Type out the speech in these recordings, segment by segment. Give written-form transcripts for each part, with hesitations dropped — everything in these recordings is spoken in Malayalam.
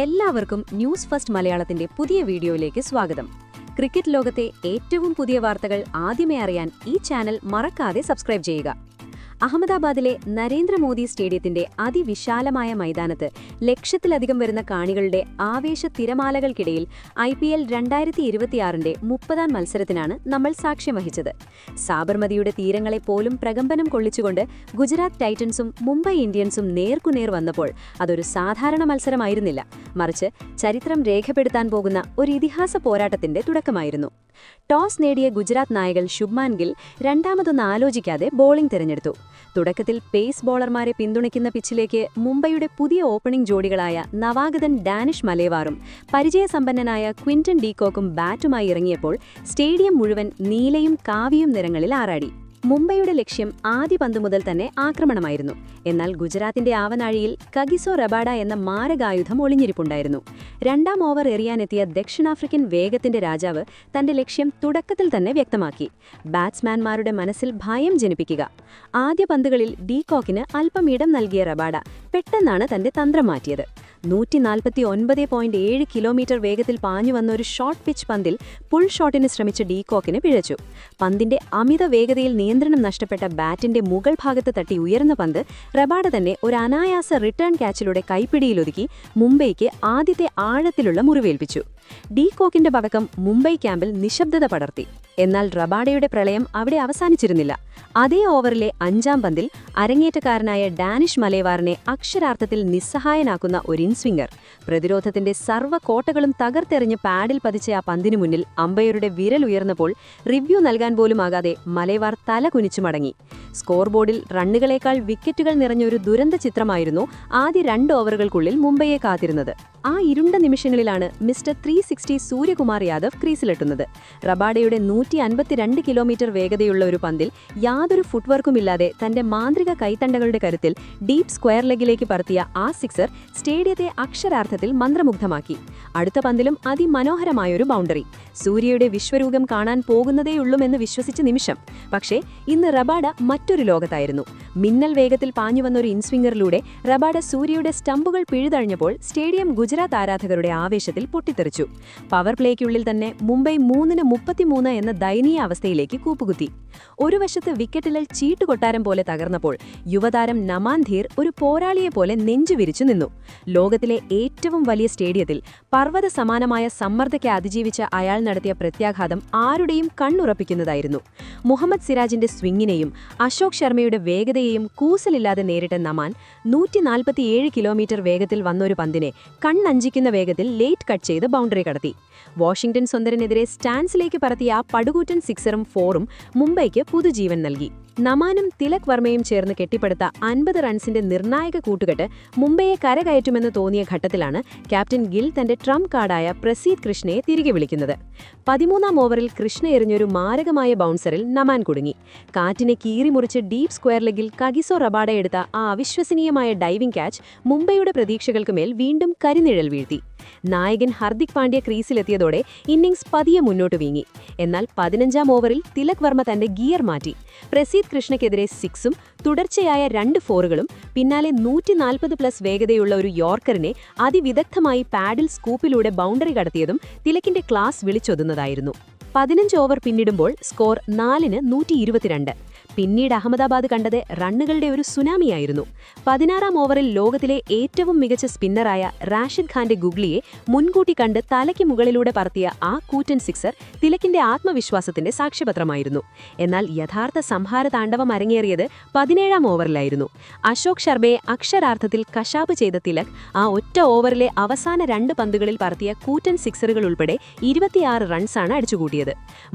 എല്ലാവർക്കും ന്യൂസ് ഫസ്റ്റ് മലയാളത്തിന്റെ പുതിയ വീഡിയോയിലേക്ക് സ്വാഗതം. ക്രിക്കറ്റ് ലോകത്തെ ഏറ്റവും പുതിയ വാർത്തകൾ ആദ്യമേ അറിയാൻ ഈ ചാനൽ മറക്കാതെ സബ്സ്ക്രൈബ് ചെയ്യുക. അഹമ്മദാബാദിലെ നരേന്ദ്രമോദി സ്റ്റേഡിയത്തിന്റെ അതിവിശാലമായ മൈതാനത്ത് ലക്ഷത്തിലധികം വരുന്ന കാണികളുടെ ആവേശ തിരമാലകൾക്കിടയിൽ IPL 2026ന്റെ 30ാം മത്സരത്തിനാണ് നമ്മൾ സാക്ഷ്യം വഹിച്ചത്. സാബർമതിയുടെ തീരങ്ങളെ പോലും പ്രകമ്പനം കൊള്ളിച്ചുകൊണ്ട് ഗുജറാത്ത് ടൈറ്റൻസും മുംബൈ ഇന്ത്യൻസും നേർക്കുനേർ വന്നപ്പോൾ അതൊരു സാധാരണ മത്സരമായിരുന്നില്ല, മറിച്ച് ചരിത്രം രേഖപ്പെടുത്താൻ പോകുന്ന ഒരു ഇതിഹാസ പോരാട്ടത്തിന്റെ തുടക്കമായിരുന്നു. ടോസ് നേടിയ ഗുജറാത്ത് നായകൾ ശുഭ്മാൻ ഗിൽ രണ്ടാമതൊന്ന് ആലോചിക്കാതെ ബോളിംഗ് തിരഞ്ഞെടുത്തു. തുടക്കത്തിൽ പേസ് ബോളർമാരെ പിന്തുണയ്ക്കുന്ന പിച്ചിലേക്ക് മുംബൈയുടെ പുതിയ ഓപ്പണിംഗ് ജോഡികളായ നവാഗതൻ ഡാനിഷ് മലേവാറും പരിചയസമ്പന്നനായ ക്വിന്റൺ ഡീകോക്കും ബാറ്റുമായി ഇറങ്ങിയപ്പോൾ സ്റ്റേഡിയം മുഴുവൻ നീലയും കാവിയും നിറങ്ങളിൽ ആറാടി. മുംബൈയുടെ ലക്ഷ്യം ആദ്യ പന്ത് മുതൽ തന്നെ ആക്രമണമായിരുന്നു. എന്നാൽ ഗുജറാത്തിന്റെ ആവനാഴിയിൽ കഗിസോ റബാഡ എന്ന മാരകായുധം ഒളിഞ്ഞിരിപ്പുണ്ടായിരുന്നു. രണ്ടാം ഓവർ എറിയാനെത്തിയ ദക്ഷിണാഫ്രിക്കൻ വേഗത്തിന്റെ രാജാവ് തന്റെ ലക്ഷ്യം തുടക്കത്തിൽ തന്നെ വ്യക്തമാക്കി: ബാറ്റ്സ്മാൻമാരുടെ മനസ്സിൽ ഭയം ജനിപ്പിക്കുക. ആദ്യ പന്തുകളിൽ ഡീകോക്കിന് അല്പം ഇടം നൽകിയ റബാഡ പെട്ടെന്നാണ് തന്റെ തന്ത്രം മാറ്റിയത്. 149.7 കിലോമീറ്റർ വേഗത്തിൽ പാഞ്ഞുവന്ന ഒരു ഷോർട്ട് പിച്ച് പന്തിൽ പുൾ ഷോട്ടിന് ശ്രമിച്ച ഡീകോക്കിന് പിഴച്ചു. പന്തിന്റെ അമിത വേഗതയിൽ നിയന്ത്രണം നഷ്ടപ്പെട്ട ബാറ്റിന്റെ മുകൾ ഭാഗത്ത് തട്ടി ഉയർന്ന പന്ത് റബാഡ തന്നെ ഒരു അനായാസ റിട്ടേൺ ക്യാച്ചിലൂടെ കൈപ്പിടിയിലൊതുക്കി മുംബൈക്ക് ആദ്യത്തെ ആഴത്തിലുള്ള മുറിവേൽപ്പിച്ചു. ഡീകോക്കിന്റെ പതക്കം മുംബൈ ക്യാമ്പിൽ നിശബ്ദത പടർത്തി. എന്നാൽ റബാഡയുടെ പ്രളയം അവിടെ അവസാനിച്ചിരുന്നില്ല. അതേ ഓവറിലെ 5ാം പന്തിൽ അരങ്ങേറ്റക്കാരനായ ഡാനിഷ് മലേവാറിനെ അക്ഷരാർത്ഥത്തിൽ നിസ്സഹായനാക്കുന്ന ഒരു ഇൻസ്വിംഗർ. പ്രതിരോധത്തിന്റെ സർവ്വ കോട്ടകളും തകർത്തെറിഞ്ഞ് പാഡിൽ പതിച്ച ആ പന്തിനു മുന്നിൽ അമ്പയറുടെ വിരൽ ഉയർന്നപ്പോൾ റിവ്യൂ നൽകാൻ പോലുമാകാതെ മലേവാർ തല കുനിച്ചു മടങ്ങി. സ്കോർ ബോർഡിൽ റണ്ണുകളേക്കാൾ വിക്കറ്റുകൾ നിറഞ്ഞൊരു ദുരന്ത ചിത്രമായിരുന്നു ആദ്യ 2 ഓവറുകൾക്കുള്ളിൽ മുംബൈയെ കാത്തിരുന്നത്. ആ ഇരുണ്ട നിമിഷങ്ങളിലാണ് മിസ്റ്റർ 360 സൂര്യകുമാർ യാദവ് ക്രീസിലെത്തുന്നത്. റബാഡയുടെ 152 കിലോമീറ്റർ വേഗതയുള്ള ഒരു പന്തിൽ യാതൊരു ഫുട്വർക്കുമില്ലാതെ തന്റെ മാന്ത്രിക കൈത്തണ്ടകളുടെ കരുത്തിൽ ഡീപ് സ്ക്വയർ ലെഗിലേക്ക് പറത്തിയ ആ സിക്സർ സ്റ്റേഡിയത്തെ അക്ഷരാർത്ഥത്തിൽ മന്ത്രമുഗ്ധമാക്കി. അടുത്ത പന്തിലും അതിമനോഹരമായൊരു ബൗണ്ടറി. സൂര്യയുടെ വിശ്വരൂപം കാണാൻ പോകുന്നതേയുള്ളുമെന്ന് വിശ്വസിച്ച നിമിഷം. പക്ഷേ ഇന്ന് റബാഡ മറ്റൊരു ലോകത്തായിരുന്നു. മിന്നൽ വേഗത്തിൽ പാഞ്ഞുവന്നൊരു ഇൻസ്വിംഗറിലൂടെ റബാഡ സൂര്യയുടെ സ്റ്റമ്പുകൾ പിഴുതഴിഞ്ഞപ്പോൾ സ്റ്റേഡിയം ഗുജറാത്ത് ആരാധകരുടെ ആവേശത്തിൽ പൊട്ടിത്തെറിച്ചു. പവർ പ്ലേക്കുള്ളിൽ തന്നെ മുംബൈ 3-33 എന്ന ദയനീയ അവസ്ഥയിലേക്ക് കൂപ്പുകുത്തി. ഒരു വശത്ത് വിക്കറ്റിൽ ചീട്ടുകൊട്ടാരം പോലെ തകർന്നപ്പോൾ യുവതാരം നമാൻ ധീർ ഒരു പോരാളിയെപ്പോലെ നെഞ്ചുവിരിച്ചു നിന്നു. ലോകത്തിലെ ഏറ്റവും വലിയ സ്റ്റേഡിയത്തിൽ പർവ്വത സമാനമായ സമ്മർദ്ദത്തെ അതിജീവിച്ച അയാൾ നടത്തിയ പ്രത്യാഘാതം ആരുടെയും കണ്ണുറപ്പിക്കുന്നതായിരുന്നു. മുഹമ്മദ് സിറാജിന്റെ സ്വിങ്ങിനെയും അശോക് ശർമ്മയുടെ വേഗതയെയും കൂസലില്ലാതെ നേരിട്ട നമാൻ 147 കിലോമീറ്റർ വേഗത്തിൽ വന്നൊരു പന്തിനെ കണ്ണഞ്ചിക്കുന്ന വേഗത്തിൽ ലേറ്റ് കട്ട് ചെയ്ത് ബൗണ്ടറി കടത്തി. വാഷിംഗ്ടൺ സുന്ദരനെതിരെ സ്റ്റാൻസിലേക്ക് പറത്തിയ ആ പടുകൂറ്റൻ 6ഉം 4ഉം മുംബൈക്ക് പുതുജീവൻ നൽകി. നമാനും തിലക് വർമ്മയും ചേർന്ന് കെട്ടിപ്പടുത്ത 50 റൺസിന്റെ നിർണായക കൂട്ടുകെട്ട് മുംബൈയെ കരകയറ്റുമെന്ന് തോന്നിയ ഘട്ടത്തിലാണ് ക്യാപ്റ്റൻ ഗിൽ തന്റെ ട്രംപ് കാർഡായ പ്രസീദ് കൃഷ്ണയെ തിരികെ വിളിക്കുന്നത്. 13ാം ഓവറിൽ കൃഷ്ണ എറിഞ്ഞൊരു മാരകമായ ബൗൺസറിൽ നമാൻ കുടുങ്ങി. കാറ്റിനെ കീറിമുറിച്ച് ഡീപ് സ്ക്വയർ ലെഗിൽ കഗിസോ റബാഡ എടുത്ത ആ അവിശ്വസനീയമായ ഡൈവിംഗ് ക്യാച്ച് മുംബൈയുടെ പ്രതീക്ഷകൾക്ക് മേൽ വീണ്ടും കരിനിഴൽ വീഴ്ത്തി. നായകൻ ഹർദിക് പാണ്ഡ്യ ക്രീസിലെത്തിയതോടെ ഇന്നിംഗ്സ് പതിയെ മുന്നോട്ട് വീങ്ങി. എന്നാൽ 15ാം ഓവറിൽ തിലക് വർമ്മ തന്റെ ഗിയർ മാറ്റി. പ്രസീദ് കൃഷ്ണയ്ക്കെതിരെ 6ഉം തുടർച്ചയായ 2 4കളും പിന്നാലെ 140+ വേഗതയുള്ള ഒരു യോർക്കറിനെ അതിവിദഗ്ധമായി പാഡിൽ സ്കൂപ്പിലൂടെ ബൗണ്ടറി കടത്തിയതും തിലകിന്റെ ക്ലാസ് വിളിച്ചൊതുന്നതായിരുന്നു. 15 ഓവർ പിന്നിടുമ്പോൾ സ്കോർ 4-122. പിന്നീട് അഹമ്മദാബാദ് കണ്ടത് റണ്ണുകളുടെ ഒരു സുനാമിയായിരുന്നു. 16ാം ഓവറിൽ ലോകത്തിലെ ഏറ്റവും മികച്ച സ്പിന്നറായ റാഷിദ് ഖാന്റെ ഗുഗ്ലിയെ മുൻകൂട്ടി കണ്ട് തലയ്ക്ക് മുകളിലൂടെ പറത്തിയ ആ കൂറ്റൻ സിക്സർ തിലകിന്റെ ആത്മവിശ്വാസത്തിന്റെ സാക്ഷ്യപത്രമായിരുന്നു. എന്നാൽ യഥാർത്ഥ സംഹാര താണ്ഡവം അരങ്ങേറിയത് 17ാം ഓവറിലായിരുന്നു. അശോക് ശർമ്മയെ അക്ഷരാർത്ഥത്തിൽ കശാപ്പ് ചെയ്ത തിലക് ആ ഒറ്റ ഓവറിലെ അവസാന 2 പന്തുകളിൽ പറത്തിയ കൂറ്റൻ സിക്സറുകൾ ഉൾപ്പെടെ 26 റൺസാണ് അടിച്ചുകൂട്ടിയത്.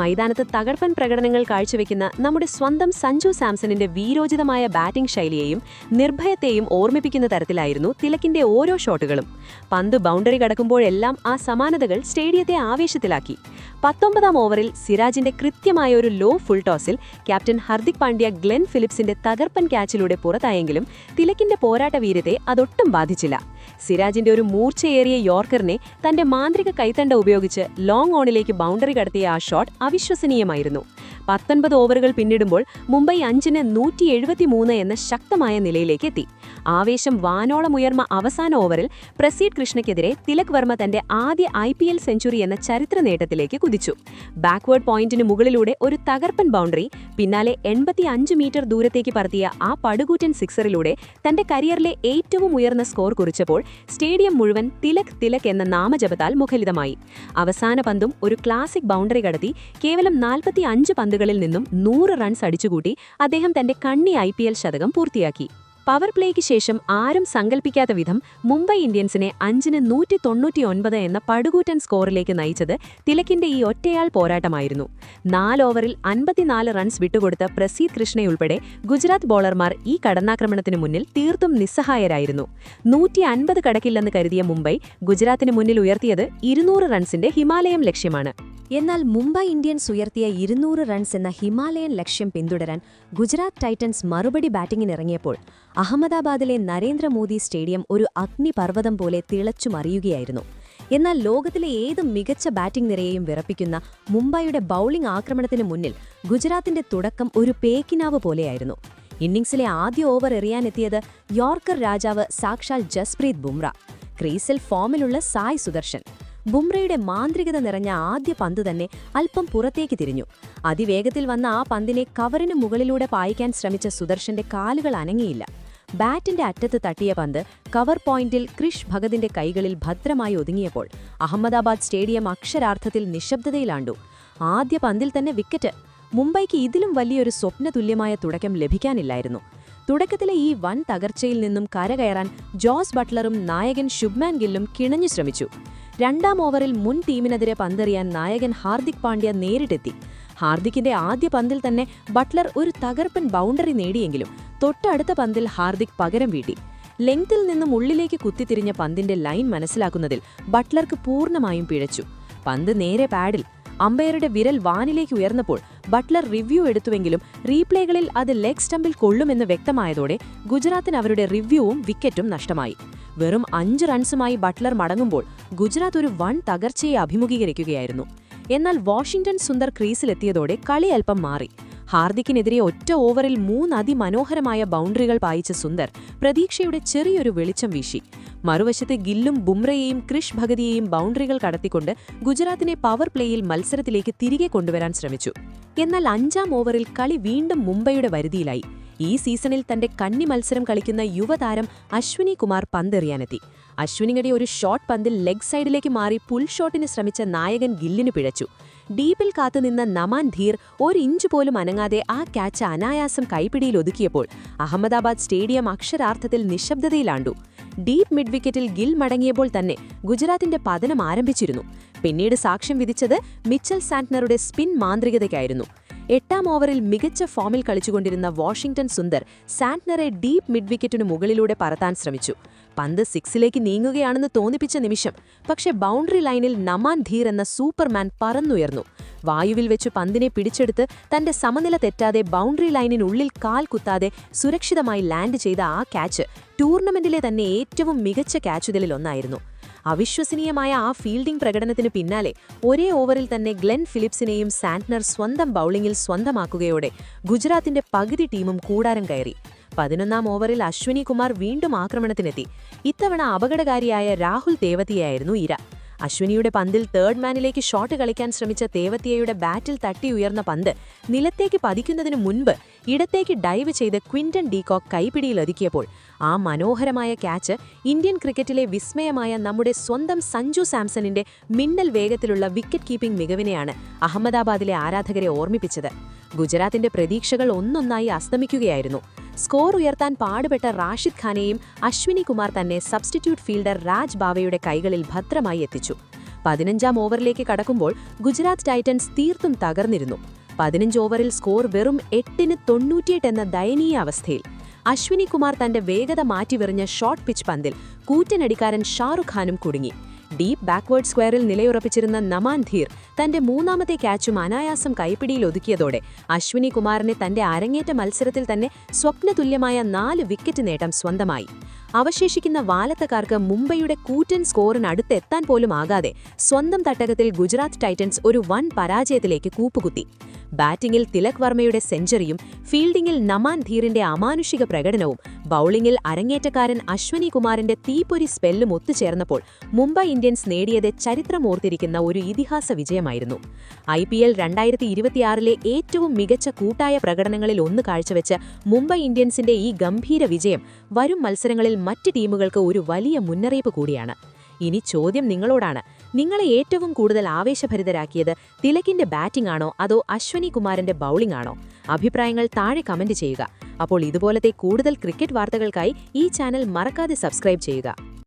മൈതാനത്ത് തകർപ്പൻ പ്രകടനങ്ങൾ കാഴ്ചവെക്കുന്ന നമ്മുടെ സ്വന്തം സഞ്ജു സാംസണിന്റെ വീരോചിതമായ ബാറ്റിംഗ് ശൈലിയെയും നിർഭയത്തെയും ഓർമ്മിപ്പിക്കുന്ന തരത്തിലായിരുന്നു തിലകിന്റെ ഓരോ ഷോട്ടുകളും. പന്ത് ബൗണ്ടറി കടക്കുമ്പോഴെല്ലാം ആ സമാനതകൾ സ്റ്റേഡിയത്തെ ആവേശത്തിലാക്കി. 19ാം ഓവറിൽ സിറാജിന്റെ കൃത്യമായ ഒരു ലോ ഫുൾ ടോസിൽ ക്യാപ്റ്റൻ ഹർദിക് പാണ്ഡ്യ ഗ്ലെൻ ഫിലിപ്സിന്റെ തകർപ്പൻ ക്യാച്ചിലൂടെ പുറത്തായെങ്കിലും തിലകിന്റെ പോരാട്ട വീര്യത്തെ അതൊട്ടും ബാധിച്ചില്ല. സിറാജിന്റെ ഒരു മൂർച്ചയേറിയ യോർക്കറിനെ തന്റെ മാന്ത്രിക കൈത്തണ്ട ഉപയോഗിച്ച് ലോങ് ഓണിലേക്ക് ബൗണ്ടറി കടത്തിയ ആ ഷോട്ട് അവിശ്വസനീയമായിരുന്നു. 19 ഓവറുകൾ പിന്നിടുമ്പോൾ മുംബൈ 5-173 എന്ന ശക്തമായ നിലയിലേക്കെത്തി. ആവേശം വാനോളമുയർന്ന അവസാന ഓവറിൽ പ്രസീദ് കൃഷ്ണയ്ക്കെതിരെ തിലക് വർമ്മ തന്റെ ആദ്യ IPL സെഞ്ചുറി എന്ന ചരിത്ര നേട്ടത്തിലേക്ക് കുതിച്ചു. ബാക്ക്വേർഡ് പോയിന്റിന് മുകളിലൂടെ ഒരു തകർപ്പൻ ബൗണ്ടറി, പിന്നാലെ 85 മീറ്റർ ദൂരത്തേക്ക് പറത്തിയ ആ പടുകൂറ്റൻ സിക്സറിലൂടെ തന്റെ കരിയറിലെ ഏറ്റവും ഉയർന്ന സ്കോർ കുറിച്ചപ്പോൾ സ്റ്റേഡിയം മുഴുവൻ തിലക് തിലക് എന്ന നാമജപത്താൽ മുഖരിതമായി. അവസാന പന്തും ഒരു ക്ലാസിക് ബൗണ്ടറി കടത്തി കേവലം 45 പന്തുകളിൽ നിന്നും 100 റൺസ് അടിച്ചുകൂട്ടി അദ്ദേഹം തന്റെ കന്നി IPL ശതകം പൂർത്തിയാക്കി. പവർ പ്ലേയ്ക്ക് ശേഷം ആരും സങ്കൽപ്പിക്കാത്ത വിധം മുംബൈ ഇന്ത്യൻസിനെ 5-199 എന്ന പടുകൂറ്റൻ സ്കോറിലേക്ക് നയിച്ചത് തിലകിന്റെ ഈ ഒറ്റയാൾ പോരാട്ടമായിരുന്നു. 4 ഓവറിൽ 54 റൺസ് വിട്ടുകൊടുത്ത പ്രസീദ് കൃഷ്ണയുൾപ്പെടെ ഗുജറാത്ത് ബോളർമാർ ഈ കടന്നാക്രമണത്തിന് മുന്നിൽ തീർത്തും നിസ്സഹായരായിരുന്നു. 150 കടക്കില്ലെന്ന് കരുതിയ മുംബൈ ഗുജറാത്തിന് മുന്നിൽ ഉയർത്തിയത് 200 റൺസിന്റെ ഹിമാലയം ലക്ഷ്യമാണ്. എന്നാൽ മുംബൈ ഇന്ത്യൻസ് ഉയർത്തിയ 200 റൺസ് എന്ന ഹിമാലയൻ ലക്ഷ്യം പിന്തുടരാൻ ഗുജറാത്ത് ടൈറ്റൻസ് മറുപടി ബാറ്റിംഗിനിറങ്ങിയപ്പോൾ അഹമ്മദാബാദിലെ നരേന്ദ്രമോദി സ്റ്റേഡിയം ഒരു അഗ്നിപർവ്വതം പോലെ തിളച്ചുമറിയുകയായിരുന്നു. എന്നാൽ ലോകത്തിലെ ഏത് മികച്ച ബാറ്റിംഗ് നിരയെയും വിറപ്പിക്കുന്ന മുംബൈയുടെ ബൌളിംഗ് ആക്രമണത്തിന് മുന്നിൽ ഗുജറാത്തിന്റെ തുടക്കം ഒരു പേക്കിനാവ് പോലെയായിരുന്നു. ഇന്നിംഗ്സിലെ ആദ്യ ഓവർ എറിയാനെത്തിയത് യോർക്കർ രാജാവ് സാക്ഷാൽ ജസ്പ്രീത് ബുംറ, ക്രീസിൽ ഫോമിലുള്ള സായ് സുദർശൻ. ബുംറയുടെ മാന്ത്രികത നിറഞ്ഞ ആദ്യ പന്ത് തന്നെ അല്പം പുറത്തേക്ക് തിരിഞ്ഞു. അതിവേഗത്തിൽ വന്ന ആ പന്തിനെ കവറിന് മുകളിലൂടെ പായിക്കാൻ ശ്രമിച്ച സുദർശന്റെ കാലുകൾ അനങ്ങിയില്ല. ബാറ്റിന്റെ അറ്റത്ത് തട്ടിയ പന്ത് കവർ പോയിന്റിൽ ക്രിഷ് ഭഗതിന്റെ കൈകളിൽ ഭദ്രമായി ഒതുങ്ങിയപ്പോൾ അഹമ്മദാബാദ് സ്റ്റേഡിയം അക്ഷരാർത്ഥത്തിൽ നിശബ്ദതയിലാണ്ടു. ആദ്യ പന്തിൽ തന്നെ വിക്കറ്റ്. മുംബൈക്ക് ഇതിലും വലിയൊരു സ്വപ്നതുല്യമായ തുടക്കം ലഭിക്കാനില്ലായിരുന്നു. തുടക്കത്തിലെ ഈ വൻ തകർച്ചയിൽ നിന്നും കരകയറാൻ ജോസ് ബട്ട്ലറും നായകൻ ശുഭ്മാൻ ഗില്ലും കിണഞ്ഞു ശ്രമിച്ചു. 2ാം ഓവറിൽ മുൻ ടീമിനെതിരെ പന്തെറിയാൻ നായകൻ ഹാർദിക് പാണ്ഡ്യ നേരിട്ടെത്തി. ഹാർദിക്കിന്റെ ആദ്യ പന്തിൽ തന്നെ ബട്ട്ലർ ഒരു തകർപ്പൻ ബൗണ്ടറി നേടിയെങ്കിലും തൊട്ടടുത്ത പന്തിൽ ഹാർദിക് പകരം വീട്ടി. ലെങ്തിൽ നിന്നും ഉള്ളിലേക്ക് കുത്തിത്തിരിഞ്ഞ പന്തിന്റെ ലൈൻ മനസ്സിലാക്കുന്നതിൽ ബട്ട്ലർക്ക് പൂർണ്ണമായും പിഴച്ചു. പന്ത് നേരെ പാഡിൽ. അമ്പയറുടെ വിരൽ വാനിലേക്ക് ഉയർന്നപ്പോൾ ബട്ട്ലർ റിവ്യൂ എടുത്തുവെങ്കിലും റീപ്ലേകളിൽ അത് ലെഗ് സ്റ്റമ്പിൽ കൊള്ളുമെന്ന് വ്യക്തമായതോടെ ഗുജറാത്തിന് അവരുടെ റിവ്യൂവും വിക്കറ്റും നഷ്ടമായി. വെറും 5 റൺസുമായി ബട്ട്ലർ മടങ്ങുമ്പോൾ ഗുജറാത്ത് ഒരു വൻ തകർച്ചയെ അഭിമുഖീകരിക്കുകയായിരുന്നു. എന്നാൽ വാഷിംഗ്ടൺ സുന്ദർ ക്രീസിലെത്തിയതോടെ കളി അല്പം മാറി. ഹാർദിക്കിനെതിരെ ഒറ്റ ഓവറിൽ 3 അതിമനോഹരമായ ബൗണ്ടറികൾ പായിച്ച സുന്ദർ പ്രതീക്ഷയുടെ ചെറിയൊരു വെളിച്ചം വീശി. മറുവശത്ത് ഗില്ലും ബുംറയെയും ക്രിഷ് ഭഗതിയെയും ബൗണ്ടറികൾ കടത്തിക്കൊണ്ട് ഗുജറാത്തിനെ പവർ പ്ലേയിൽ മത്സരത്തിലേക്ക് തിരികെ കൊണ്ടുവരാൻ ശ്രമിച്ചു. എന്നാൽ 5ാം ഓവറിൽ കളി വീണ്ടും മുംബൈയുടെ വരുതിയിലായി. ഈ സീസണിൽ തന്റെ കന്നി മത്സരം കളിക്കുന്ന യുവതാരം അശ്വിനി കുമാർ പന്തെറിയാനെത്തി. അശ്വിനിയുടെ ഒരു ഷോട്ട് പന്തിൽ ലെഗ് സൈഡിലേക്ക് മാറി പുൾ ഷോട്ടിന് ശ്രമിച്ച നായകൻ ഗില്ലിന് പിഴച്ചു. ഡീപ്പിൽ കാത്തുനിന്ന നമാൻ ധീർ 1 ഇഞ്ച് പോലും അനങ്ങാതെ ആ ക്യാച്ച് അനായാസം കൈപ്പിടിയിൽ ഒതുക്കിയപ്പോൾ അഹമ്മദാബാദ് സ്റ്റേഡിയം അക്ഷരാർത്ഥത്തിൽ നിശബ്ദതയിലാണ്ടു. ഡീപ്പ് മിഡ് വിക്കറ്റിൽ ഗിൽ മടങ്ങിയപ്പോൾ തന്നെ ഗുജറാത്തിന്റെ പതനം ആരംഭിച്ചിരുന്നു. പിന്നീട് സാക്ഷ്യം വിധിച്ചത് മിച്ചൽ സാന്റ്നറുടെ സ്പിൻ മാന്ത്രികതയ്ക്കായിരുന്നു. 8ാം ഓവറിൽ മികച്ച ഫോമിൽ കളിച്ചുകൊണ്ടിരുന്ന വാഷിംഗ്ടൺ സുന്ദർ സാന്റ്നറെ ഡീപ്പ് മിഡ് വിക്കറ്റിനു മുകളിലൂടെ പറത്താൻ ശ്രമിച്ചു. പന്ത് 6ലേക്ക് നീങ്ങുകയാണെന്ന് തോന്നിപ്പിച്ച നിമിഷം പക്ഷേ ബൗണ്ടറി ലൈനിൽ നമാൻ ധീർ എന്ന സൂപ്പർമാൻ പറന്നുയർന്നു. വായുവിൽ വെച്ച് പന്തിനെ പിടിച്ചെടുത്ത് തന്റെ സമനില തെറ്റാതെ ബൗണ്ടറി ലൈനിനുള്ളിൽ കാൽ കുത്താതെ സുരക്ഷിതമായി ലാൻഡ് ചെയ്ത ആ ക്യാച്ച് ടൂർണമെന്റിലെ തന്നെ ഏറ്റവും മികച്ച ക്യാച്ചുകളിലൊന്നായിരുന്നു. അവിശ്വസനീയമായ ആ ഫീൽഡിംഗ് പ്രകടനത്തിന് പിന്നാലെ ഒരേ ഓവറിൽ തന്നെ ഗ്ലെൻ ഫിലിപ്സിനെയും സാന്റ്നർ സ്വന്തം ബൌളിംഗിൽ സ്വന്തമാക്കുകയോടെ ഗുജറാത്തിന്റെ പകുതി ടീമും കൂടാരം കയറി. 11ാം ഓവറിൽ അശ്വിനി കുമാർ വീണ്ടും ആക്രമണത്തിനെത്തി. ഇത്തവണ അപകടകാരിയായ രാഹുൽ തേവത്തിയായിരുന്നു ഇര. അശ്വിനിയുടെ പന്തിൽ തേർഡ് മാനിലേക്ക് ഷോട്ട് കളിക്കാൻ ശ്രമിച്ച തേവത്തിയയുടെ ബാറ്റിൽ തട്ടി ഉയർന്ന പന്ത് നിലത്തേക്ക് പതിക്കുന്നതിനു മുൻപ് ഇടത്തേക്ക് ഡൈവ് ചെയ്ത് ക്വിന്റൺ ഡീകോക്ക് കൈപ്പിടിയിലൊതുക്കിയപ്പോൾ ആ മനോഹരമായ ക്യാച്ച് ഇന്ത്യൻ ക്രിക്കറ്റിലെ വിസ്മയമായ നമ്മുടെ സ്വന്തം സഞ്ജു സാംസണിന്റെ മിന്നൽ വേഗത്തിലുള്ള വിക്കറ്റ് കീപ്പിംഗ് മികവിനെയാണ് അഹമ്മദാബാദിലെ ആരാധകരെ ഓർമ്മിപ്പിച്ചത്. ഗുജറാത്തിന്റെ പ്രതീക്ഷകൾ ഒന്നൊന്നായി അസ്തമിക്കുകയായിരുന്നു. സ്കോർ ഉയർത്താൻ പാടുപെട്ട റാഷിദ് ഖാനെയും അശ്വിനി കുമാർ തന്നെ സബ്സ്റ്റിറ്റ്യൂട്ട് ഫീൽഡർ രാജ് ബാവയുടെ കൈകളിൽ ഭദ്രമായി എത്തിച്ചു. 15ാം ഓവറിലേക്ക് കടക്കുമ്പോൾ ഗുജറാത്ത് ടൈറ്റൻസ് തീർത്തും തകർന്നിരുന്നു. 15 ഓവറിൽ സ്കോർ വെറും 8-98 എന്ന ദയനീയ അവസ്ഥയിൽ. അശ്വിനി കുമാർ തന്റെ വേഗത മാറ്റിവെറിഞ്ഞ ഷോർട്ട് പിച്ച് പന്തിൽ കൂറ്റനടിക്കാരൻ ഷാറുഖ് ഖാനും കുടുങ്ങി. ഡീപ്പ് ബാക്ക്വേർഡ് സ്ക്വയറിൽ നിലയുറപ്പിച്ചിരുന്ന നമാൻ ധീർ തന്റെ 3ാമത്തെ ക്യാച്ചും അനായാസം കൈപ്പിടിയിൽ ഒതുക്കിയതോടെ അശ്വിനി കുമാറിനെ തന്റെ അരങ്ങേറ്റ മത്സരത്തിൽ തന്നെ സ്വപ്നതുല്യമായ 4 വിക്കറ്റ് നേട്ടം സ്വന്തമായി. അവശേഷിക്കുന്ന വാലത്തക്കാർക്ക് മുംബൈയുടെ കൂറ്റൻ സ്കോറിനടുത്തെത്താൻ പോലും ആകാതെ സ്വന്തം തട്ടകത്തിൽ ഗുജറാത്ത് ടൈറ്റൻസ് ഒരു വൻ പരാജയത്തിലേക്ക് കൂപ്പുകുത്തി. ബാറ്റിംഗിൽ തിലക് വർമ്മയുടെ സെഞ്ചുറിയും ഫീൽഡിംഗിൽ നമാൻ ധീറിന്റെ അമാനുഷിക പ്രകടനവും ബൌളിംഗിൽ അരങ്ങേറ്റക്കാരൻ അശ്വനി കുമാറിന്റെ തീപ്പൊരി സ്പെല്ലും ഒത്തുചേർന്നപ്പോൾ മുംബൈ ഇന്ത്യൻസ് നേടിയത് ചരിത്രമോർത്തിരിക്കുന്ന ഒരു ഇതിഹാസ വിജയമായിരുന്നു. IPL 2026-ലെ ഏറ്റവും മികച്ച കൂട്ടായ പ്രകടനങ്ങളിൽ ഒന്ന് കാഴ്ചവെച്ച് മുംബൈ ഇന്ത്യൻസിന്റെ ഈ ഗംഭീര വിജയം വരും മത്സരങ്ങളിൽ മറ്റ് ടീമുകൾക്ക് ഒരു വലിയ മുന്നറിയിപ്പ് കൂടിയാണ്. ഇനി ചോദ്യം നിങ്ങളോടാണ്. നിങ്ങളെ ഏറ്റവും കൂടുതൽ ആവേശഭരിതരാക്കിയത് തിലകിന്റെ ബാറ്റിംഗ് ആണോ അതോ അശ്വനി കുമാറിന്റെ ബൌളിംഗ് ആണോ? അഭിപ്രായങ്ങൾ താഴെ കമന്റ് ചെയ്യുക. അപ്പോൾ ഇതുപോലത്തെ കൂടുതൽ ക്രിക്കറ്റ് വാർത്തകൾക്കായി ഈ ചാനൽ മറക്കാതെ സബ്സ്ക്രൈബ് ചെയ്യുക.